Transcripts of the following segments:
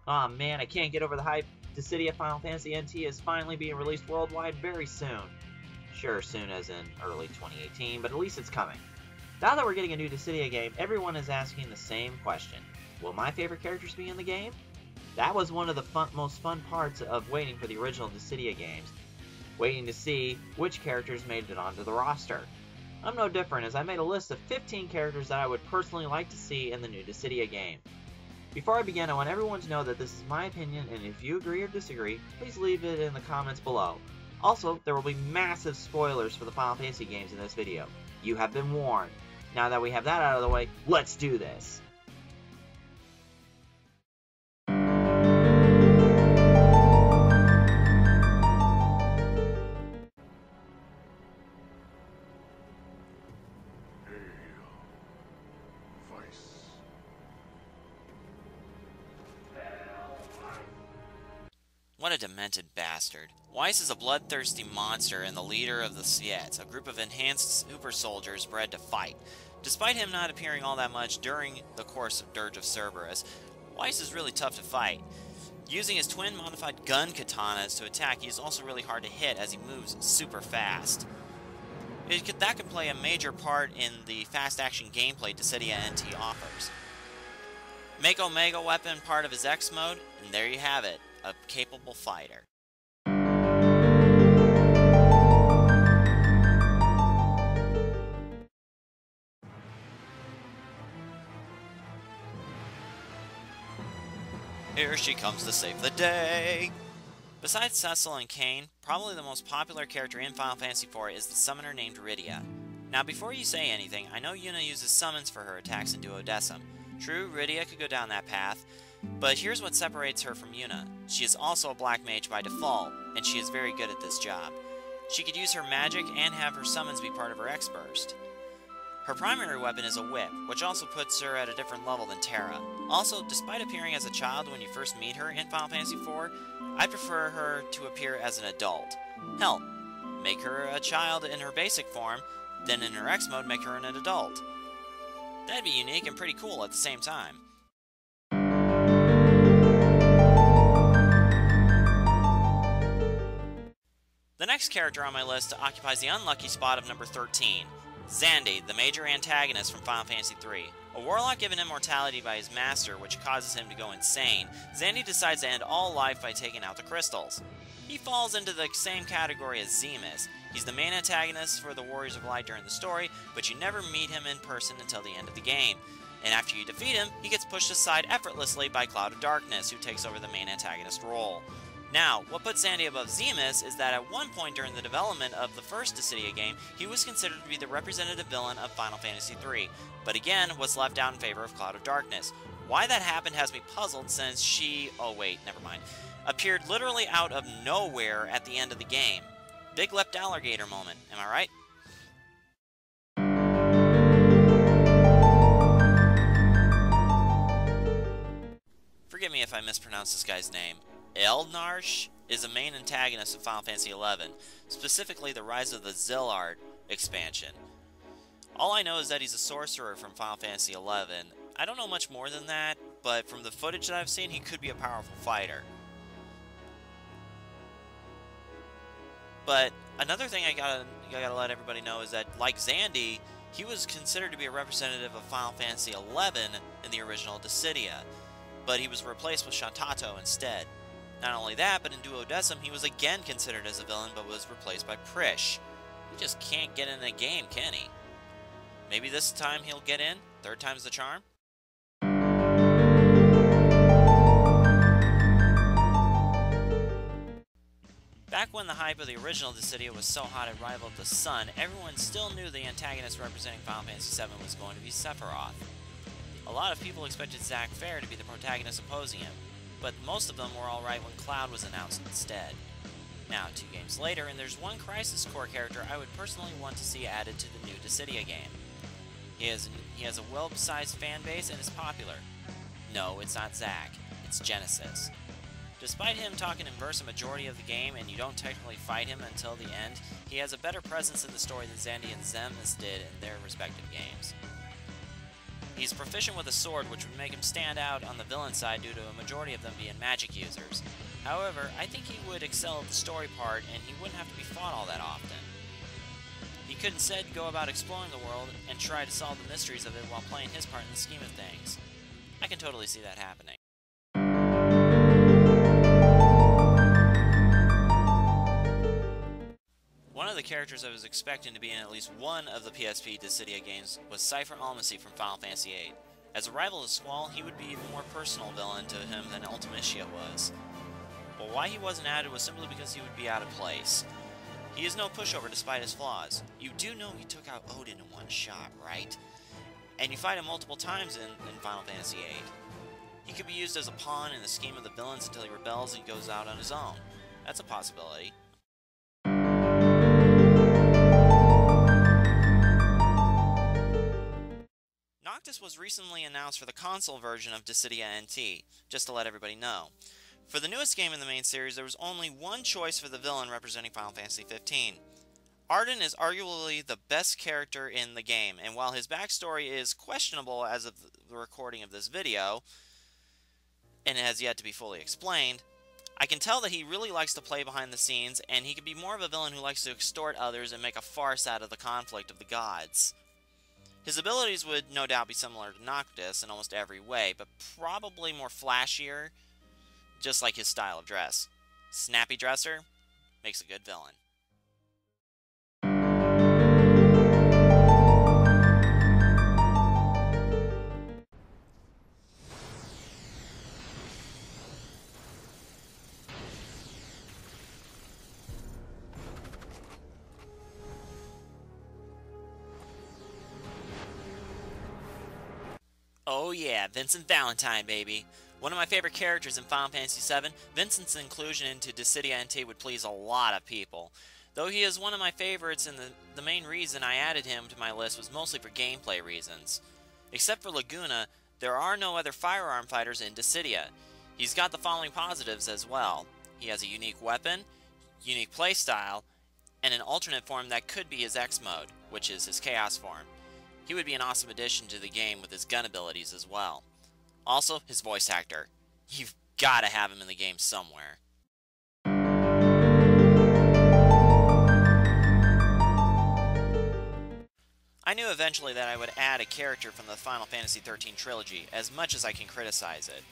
Aw man, I can't get over the hype. Dissidia Final Fantasy NT is finally being released worldwide very soon. Sure, soon as in early 2018, but at least it's coming. Now that we're getting a new Dissidia game, everyone is asking the same question. Will my favorite characters be in the game? That was one of the most fun parts of waiting for the original Dissidia games. Waiting to see which characters made it onto the roster. I'm no different, as I made a list of 15 characters that I would personally like to see in the new Dissidia game. Before I begin, I want everyone to know that this is my opinion, and if you agree or disagree, please leave it in the comments below. Also, there will be massive spoilers for the Final Fantasy games in this video. You have been warned. Now that we have that out of the way, let's do this! What a demented bastard. Weiss is a bloodthirsty monster and the leader of the Siets, a group of enhanced super soldiers bred to fight. Despite him not appearing all that much during the course of Dirge of Cerberus, Weiss is really tough to fight. Using his twin modified gun katanas to attack, he is also really hard to hit as he moves super fast. That can play a major part in the fast action gameplay Dissidia NT offers. Make Omega weapon part of his X mode, and there you have it. A capable fighter. Here she comes to save the day! Besides Cecil and Kain, probably the most popular character in Final Fantasy IV is the summoner named Rydia. Now before you say anything, I know Yuna uses summons for her attacks in Duodecim. True, Rydia could go down that path, but here's what separates her from Yuna. She is also a black mage by default, and she is very good at this job. She could use her magic and have her summons be part of her X-Burst. Her primary weapon is a whip, which also puts her at a different level than Terra. Also, despite appearing as a child when you first meet her in Final Fantasy IV, I prefer her to appear as an adult. Hell, make her a child in her basic form, then in her X mode make her an adult. That'd be unique and pretty cool at the same time. The next character on my list occupies the unlucky spot of number 13, Xande, the major antagonist from Final Fantasy III. A warlock given immortality by his master, which causes him to go insane, Xande decides to end all life by taking out the crystals. He falls into the same category as Zemus. He's the main antagonist for the Warriors of Light during the story, but you never meet him in person until the end of the game. And after you defeat him, he gets pushed aside effortlessly by Cloud of Darkness, who takes over the main antagonist role. Now, what puts Xande above Zemus is that at one point during the development of the first Dissidia game, he was considered to be the representative villain of Final Fantasy III, but again was left out in favor of Cloud of Darkness. Why that happened has me puzzled since she, appeared literally out of nowhere at the end of the game. Big lipped alligator moment, am I right? Forgive me if I mispronounce this guy's name. Marsh is the main antagonist of Final Fantasy XI, specifically the Rise of the Zillard expansion. All I know is that he's a sorcerer from Final Fantasy XI. I don't know much more than that, but from the footage that I've seen, he could be a powerful fighter. But another thing I gotta let everybody know is that, like Xande, he was considered to be a representative of Final Fantasy XI in the original Dissidia, but he was replaced with Shantato instead. Not only that, but in Duodecim, he was again considered as a villain, but was replaced by Prish. He just can't get in the game, can he? Maybe this time he'll get in? Third time's the charm? Back when the hype of the original Dissidia was so hot it rivaled the sun, everyone still knew the antagonist representing Final Fantasy VII was going to be Sephiroth. A lot of people expected Zack Fair to be the protagonist opposing him, but most of them were alright when Cloud was announced instead. Now, 2 games later, and there's one Crisis Core character I would personally want to see added to the new Dissidia game. He has a well-sized fan base and is popular. No, it's not Zack, it's Genesis. Despite him talking in verse a majority of the game, and you don't technically fight him until the end, he has a better presence in the story than Xande and Zemus did in their respective games. He's proficient with a sword, which would make him stand out on the villain side due to a majority of them being magic users. However, I think he would excel at the story part, and he wouldn't have to be fought all that often. He could instead go about exploring the world and try to solve the mysteries of it while playing his part in the scheme of things. I can totally see that happening. One of the characters I was expecting to be in at least one of the PSP Dissidia games was Cypher Hallman from Final Fantasy VIII. As a rival to Squall, he would be an even more personal villain to him than Ultima was. But why he wasn't added was simply because he would be out of place. He is no pushover despite his flaws. You do know he took out Odin in one shot, right? And you fight him multiple times in Final Fantasy VIII. He could be used as a pawn in the scheme of the villains until he rebels and goes out on his own. That's a possibility. Noctis was recently announced for the console version of Dissidia NT, just to let everybody know. For the newest game in the main series, there was only one choice for the villain representing Final Fantasy XV. Arden is arguably the best character in the game, and while his backstory is questionable as of the recording of this video, and it has yet to be fully explained, I can tell that he really likes to play behind the scenes, and he can be more of a villain who likes to extort others and make a farce out of the conflict of the gods. His abilities would no doubt be similar to Noctis in almost every way, but probably more flashier, just like his style of dress. Snappy dresser makes a good villain. Oh yeah, Vincent Valentine, baby. One of my favorite characters in Final Fantasy VII, Vincent's inclusion into Dissidia NT would please a lot of people. Though he is one of my favorites, and the main reason I added him to my list was mostly for gameplay reasons. Except for Laguna, there are no other firearm fighters in Dissidia. He's got the following positives as well. He has a unique weapon, unique playstyle, and an alternate form that could be his X mode, which is his Chaos form. He would be an awesome addition to the game with his gun abilities as well. Also, his voice actor. You've got to have him in the game somewhere. I knew eventually that I would add a character from the Final Fantasy XIII trilogy, as much as I can criticize it.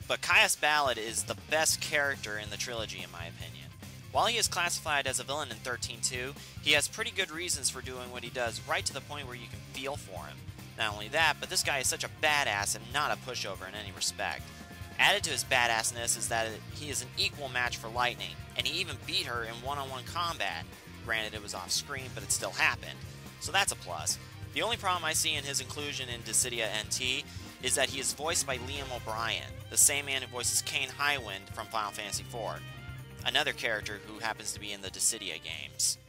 But Caius Ballad is the best character in the trilogy in my opinion. While he is classified as a villain in 13.2, he has pretty good reasons for doing what he does, right to the point where you can feel for him. Not only that, but this guy is such a badass and not a pushover in any respect. Added to his badassness is that he is an equal match for Lightning, and he even beat her in one-on-one combat. Granted, it was off-screen, but it still happened, so that's a plus. The only problem I see in his inclusion in Dissidia NT is that he is voiced by Liam O'Brien, the same man who voices Kain Highwind from Final Fantasy IV. Another character who happens to be in the Dissidia games.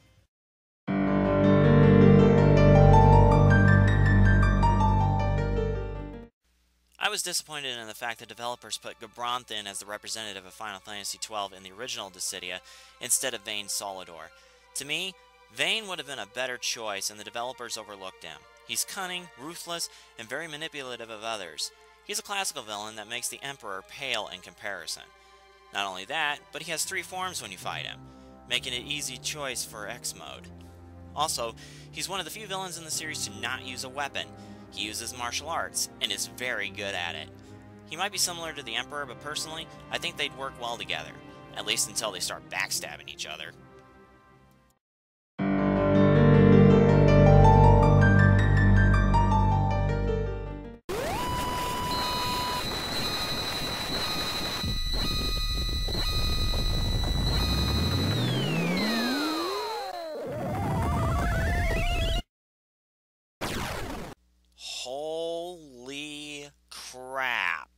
I was disappointed in the fact that developers put Gabranth as the representative of Final Fantasy XII in the original Dissidia instead of Vayne Solidor. To me, Vayne would have been a better choice, and the developers overlooked him. He's cunning, ruthless, and very manipulative of others. He's a classical villain that makes the Emperor pale in comparison. Not only that, but he has 3 forms when you fight him, making it an easy choice for X mode. Also, he's one of the few villains in the series to not use a weapon. He uses martial arts, and is very good at it. He might be similar to the Emperor, but personally, I think they'd work well together, at least until they start backstabbing each other. Holy crap.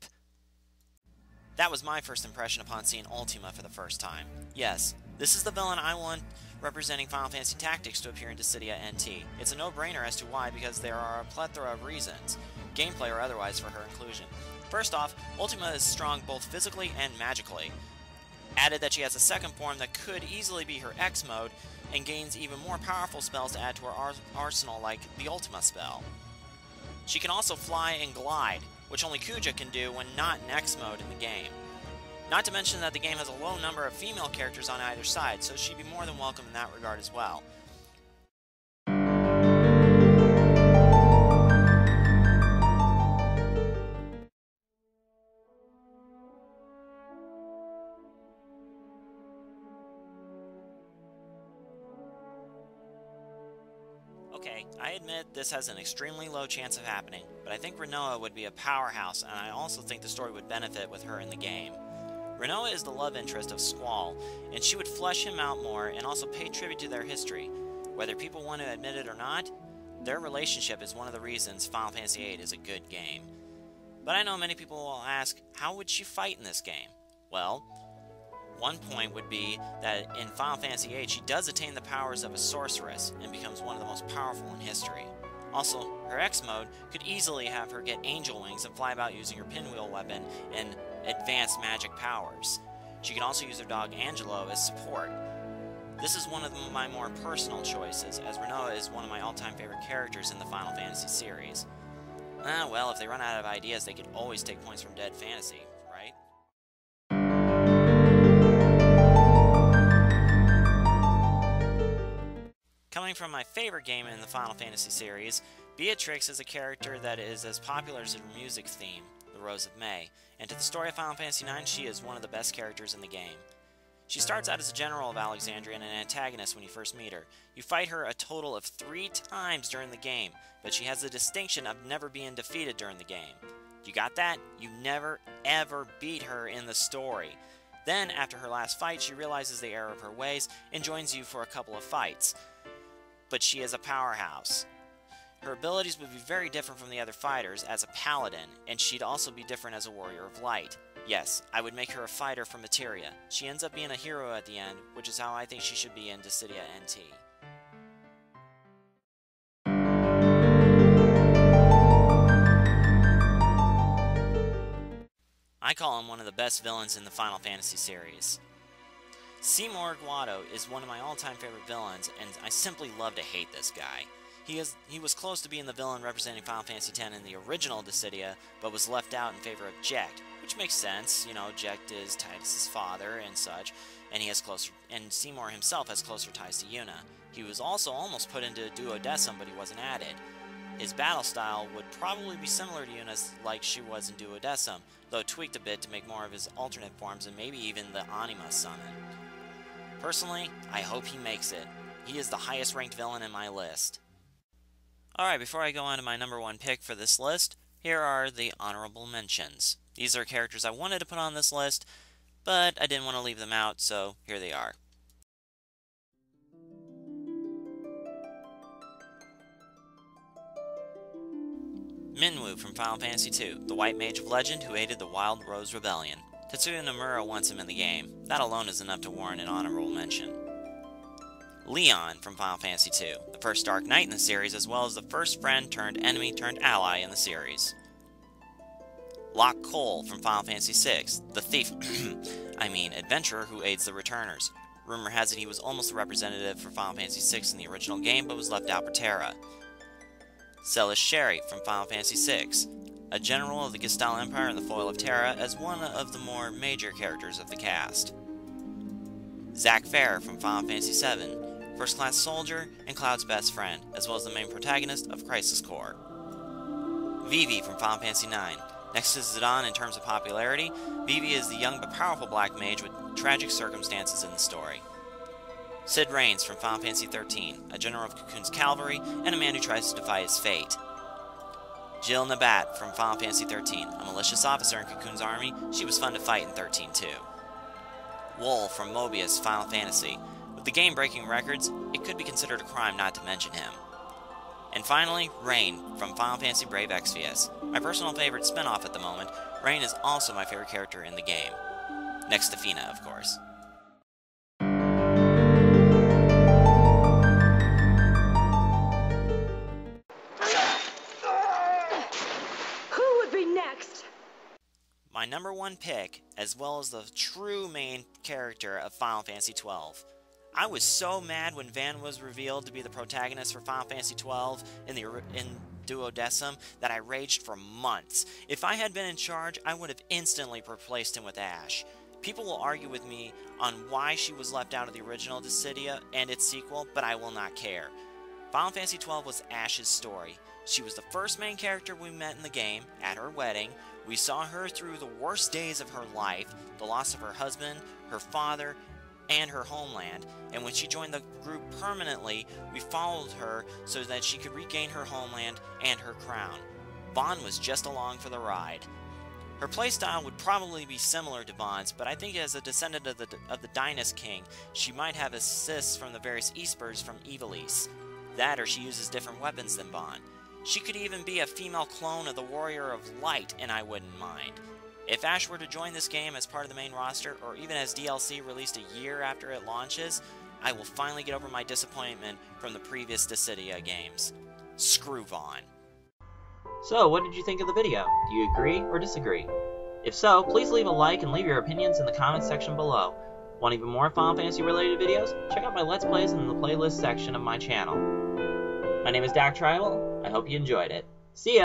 That was my first impression upon seeing Ultima for the first time. Yes, this is the villain I want representing Final Fantasy Tactics to appear in Dissidia NT. It's a no-brainer as to why, because there are a plethora of reasons, gameplay or otherwise, for her inclusion. First off, Ultima is strong both physically and magically. Added that she has a second form that could easily be her X mode, and gains even more powerful spells to add to her arsenal like the Ultima spell. She can also fly and glide, which only Kuja can do when not in X mode in the game. Not to mention that the game has a low number of female characters on either side, so she'd be more than welcome in that regard as well. Okay, I admit this has an extremely low chance of happening, but I think Rinoa would be a powerhouse, and I also think the story would benefit with her in the game. Rinoa is the love interest of Squall, and she would flesh him out more and also pay tribute to their history. Whether people want to admit it or not, their relationship is one of the reasons Final Fantasy VIII is a good game. But I know many people will ask, how would she fight in this game? Well, one point would be that in Final Fantasy VIII, she does attain the powers of a sorceress and becomes one of the most powerful in history. Also, her X mode could easily have her get angel wings and fly about using her pinwheel weapon and advanced magic powers. She can also use her dog Angelo as support. This is one of my more personal choices, as Rinoa is one of my all-time favorite characters in the Final Fantasy series. Well, if they run out of ideas, they could always take points from Dead Fantasy, right? Coming from my favorite game in the Final Fantasy series, Beatrix is a character that is as popular as her music theme, The Rose of May, and to the story of Final Fantasy IX, she is one of the best characters in the game. She starts out as a general of Alexandria and an antagonist when you first meet her. You fight her a total of 3 times during the game, but she has the distinction of never being defeated during the game. You got that? You never ever beat her in the story. Then, after her last fight, she realizes the error of her ways and joins you for a couple of fights. But she is a powerhouse. Her abilities would be very different from the other fighters as a paladin, and she'd also be different as a warrior of light. Yes, I would make her a fighter from Materia. She ends up being a hero at the end, which is how I think she should be in Dissidia NT. I call him one of the best villains in the Final Fantasy series. Seymour is one of my all-time favorite villains, and I simply love to hate this guy. He was close to being the villain representing Final Fantasy X in the original Dissidia, but was left out in favor of Jecht, which makes sense. You know, Jecht is Titus's father and such, and Seymour himself has closer ties to Yuna. He was also almost put into Duodecim, but he wasn't added. His battle style would probably be similar to Yuna's like she was in Duodecim, though tweaked a bit to make more of his alternate forms and maybe even the Anima summon. Personally, I hope he makes it. He is the highest ranked villain in my list. Alright, before I go on to my number 1 pick for this list, here are the honorable mentions. These are characters I wanted to put on this list, but I didn't want to leave them out, so here they are. Minwu from Final Fantasy II, the White Mage of Legend who aided the Wild Rose Rebellion. Tetsuya Nomura wants him in the game. That alone is enough to warrant an honorable mention. Leon from Final Fantasy II, the first Dark Knight in the series, as well as the first friend turned enemy turned ally in the series. Locke Cole from Final Fantasy VI, the thief, adventurer who aids the returners. Rumor has it he was almost a representative for Final Fantasy VI in the original game, but was left out for Terra. Celis Sherry from Final Fantasy VI, a general of the Gestalt Empire and the foil of Terra, as one of the more major characters of the cast. Zack Fair from Final Fantasy VII, first-class soldier and Cloud's best friend, as well as the main protagonist of Crisis Core. Vivi from Final Fantasy IX. Next to Zidane in terms of popularity, Vivi is the young but powerful black mage with tragic circumstances in the story. Cid Raines from Final Fantasy XIII, a general of Cocoon's cavalry and a man who tries to defy his fate. Jill Nabat from Final Fantasy XIII, a malicious officer in Cocoon's army. She was fun to fight in 13 too. Wool from Mobius Final Fantasy. With the game breaking records, it could be considered a crime not to mention him. And finally, Rain from Final Fantasy Brave Exvius. My personal favorite spin-off at the moment, Rain is also my favorite character in the game. Next to Fina, of course. My number 1 pick, as well as the true main character of Final Fantasy XII. I was so mad when Van was revealed to be the protagonist for Final Fantasy XII in duodecim that I raged for months. If I had been in charge, I would have instantly replaced him with Ashe. People will argue with me on why she was left out of the original Dissidia and its sequel, but I will not care. Final Fantasy XII was Ashe's story. She was the first main character we met in the game, at her wedding. We saw her through the worst days of her life, the loss of her husband, her father, and her homeland, and when she joined the group permanently, we followed her so that she could regain her homeland and her crown. Vaughn was just along for the ride. Her playstyle would probably be similar to Vaughn's, but I think as a descendant of the Dynast King, she might have assists from the various Espers from Ivalice. That or she uses different weapons than Vaughn. She could even be a female clone of the Warrior of Light, and I wouldn't mind. If Ashe were to join this game as part of the main roster, or even as DLC released a year after it launches, I will finally get over my disappointment from the previous Dissidia games. Screw Vaughn. So, what did you think of the video? Do you agree or disagree? If so, please leave a like and leave your opinions in the comments section below. Want even more Final Fantasy related videos? Check out my Let's Plays in the playlist section of my channel. My name is Dak Tribal. I hope you enjoyed it. See ya!